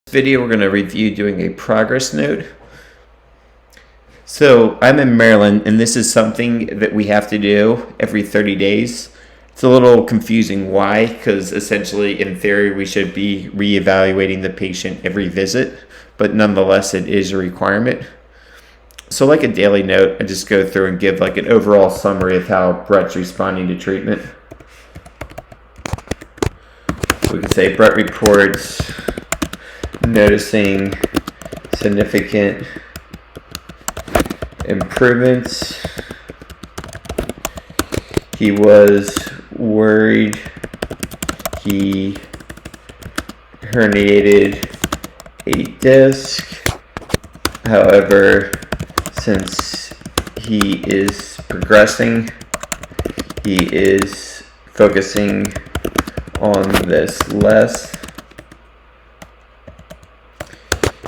Video we're going to review doing a progress note. So I'm in Maryland and this is something that we have to do every 30 days. It's a little confusing why, because essentially in theory we should be reevaluating the patient every visit, but nonetheless it is a requirement. So like a daily note, I just go through and give like an overall summary of how Brett's responding to treatment. We can say Brett reports noticing significant improvements. He was worried he herniated a disc. However, since he is progressing, he is focusing on this less.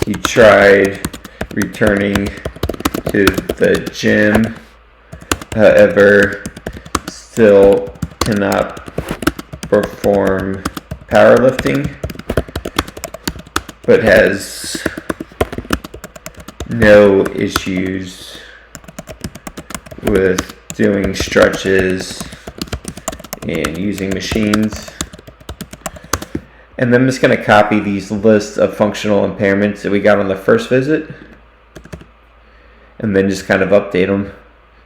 He tried returning to the gym, however, still cannot perform powerlifting, but has no issues with doing stretches and using machines. And then I'm just going to copy these lists of functional impairments that we got on the first visit and then just kind of update them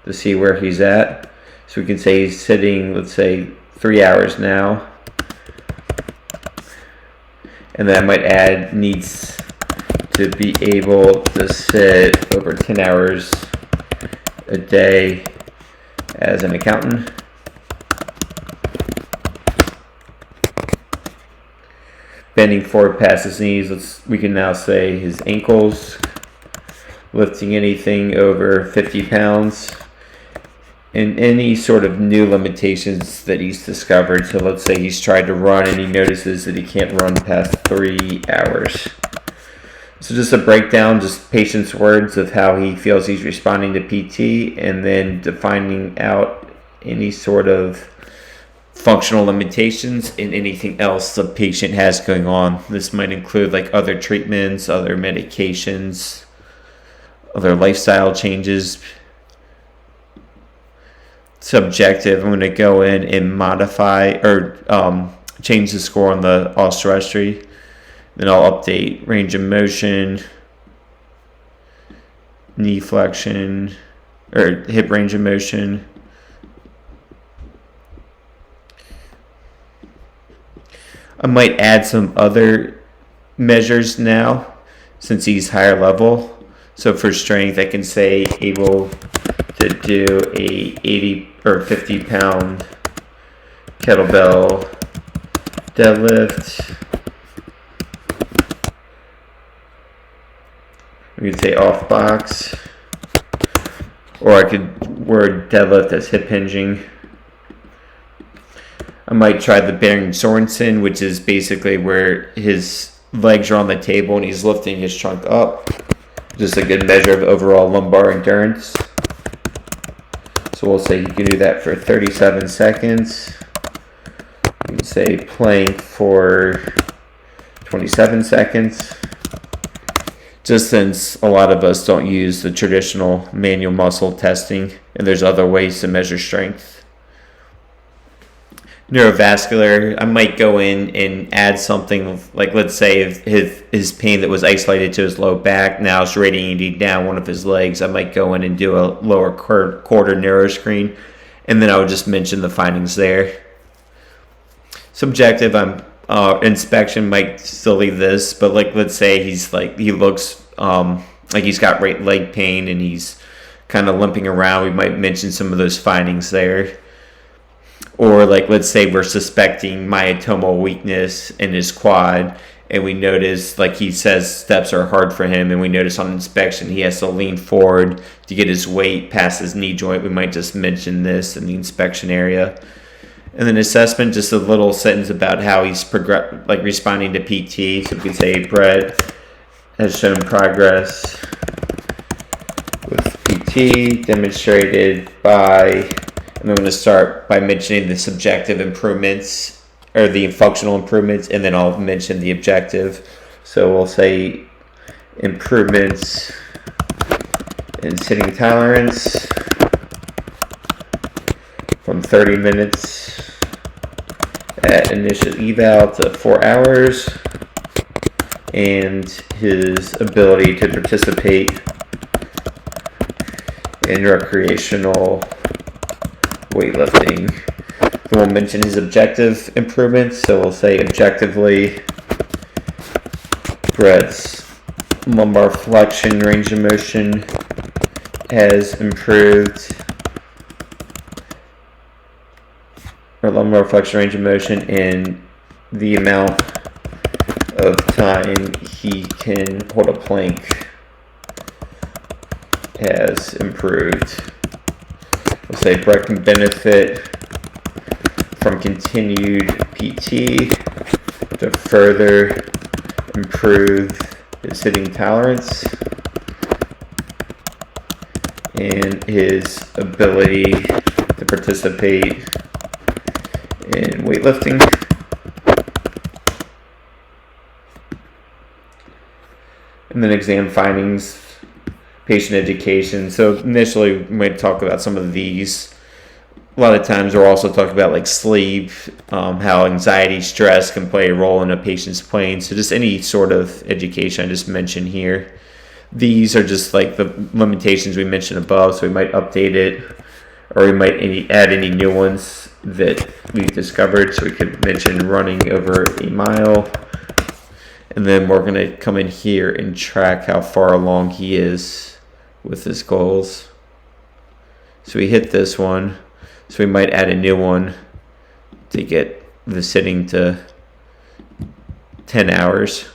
to see where he's at. So we can say he's sitting, let's say, 3 hours now. And then I might add needs to be able to sit over 10 hours a day as an accountant. Bending forward past his knees, we can now say his ankles, lifting anything over 50 pounds, and any sort of new limitations that he's discovered. So let's say he's tried to run and he notices that he can't run past 3 hours. So just a breakdown, just patient's words of how he feels he's responding to PT, and then defining out any sort of functional limitations and anything else the patient has going on. This might include like other treatments, other medications, other lifestyle changes. Subjective, I'm going to go in and modify or change the score on the oscillatory. Then I'll update range of motion, knee flexion, or hip range of motion. I might add some other measures now since he's higher level. So for strength, I can say able to do a 80 or 50 pound kettlebell deadlift. We could say off box, or I could word deadlift as hip hinging. I might try the Bearing Sorensen, which is basically where his legs are on the table and he's lifting his trunk up. Just a good measure of overall lumbar endurance. So we'll say you can do that for 37 seconds. You can say plank for 27 seconds. Just since a lot of us don't use the traditional manual muscle testing, and there's other ways to measure strength. Neurovascular, I might go in and add something like, let's say if his pain that was isolated to his low back now is radiating down one of his legs, I might go in and do a lower quarter neuroscreen, and then I would just mention the findings there. Subjective, inspection might still leave this, but like let's say he looks like he's got right leg pain and he's kind of limping around, we might mention some of those findings there. Or like let's say we're suspecting myotomal weakness in his quad, and we notice, like he says, steps are hard for him, and we notice on inspection he has to lean forward to get his weight past his knee joint. We might just mention this in the inspection area. And then assessment, just a little sentence about how he's responding to PT. So we can say Brett has shown progress with PT demonstrated by And I'm going to start by mentioning the subjective improvements or the functional improvements, and then I'll mention the objective. So we'll say improvements in sitting tolerance from 30 minutes at initial eval to 4 hours, and his ability to participate in recreational weightlifting. We'll mention his objective improvements, so we'll say objectively Brett's lumbar flexion range of motion has improved, or lumbar flexion range of motion, and the amount of time he can hold a plank has improved. We'll say Brett can benefit from continued PT to further improve his sitting tolerance and his ability to participate in weightlifting. And then exam findings, patient education. So initially we might talk about some of these. A lot of times we're also talking about like sleep, how anxiety, stress can play a role in a patient's playing. So just any sort of education I just mentioned here. These are just like the limitations we mentioned above, so we might update it, or we might add any new ones that we've discovered. So we could mention running over a mile, and then we're going to come in here and track how far along he is with his goals. So we hit this one. So we might add a new one to get the sitting to 10 hours.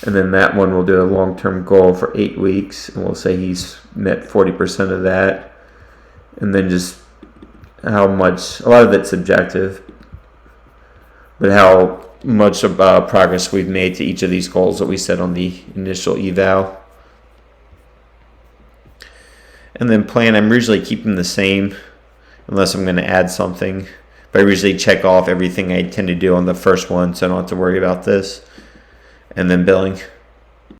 And then that one we'll do a long-term goal for 8 weeks, and we'll say he's met 40% of that. And then just how much, a lot of it's subjective, but how much progress we've made to each of these goals that we set on the initial eval. And then plan, I'm usually keeping the same unless I'm going to add something. But I usually check off everything I tend to do on the first one, so I don't have to worry about this. And then billing.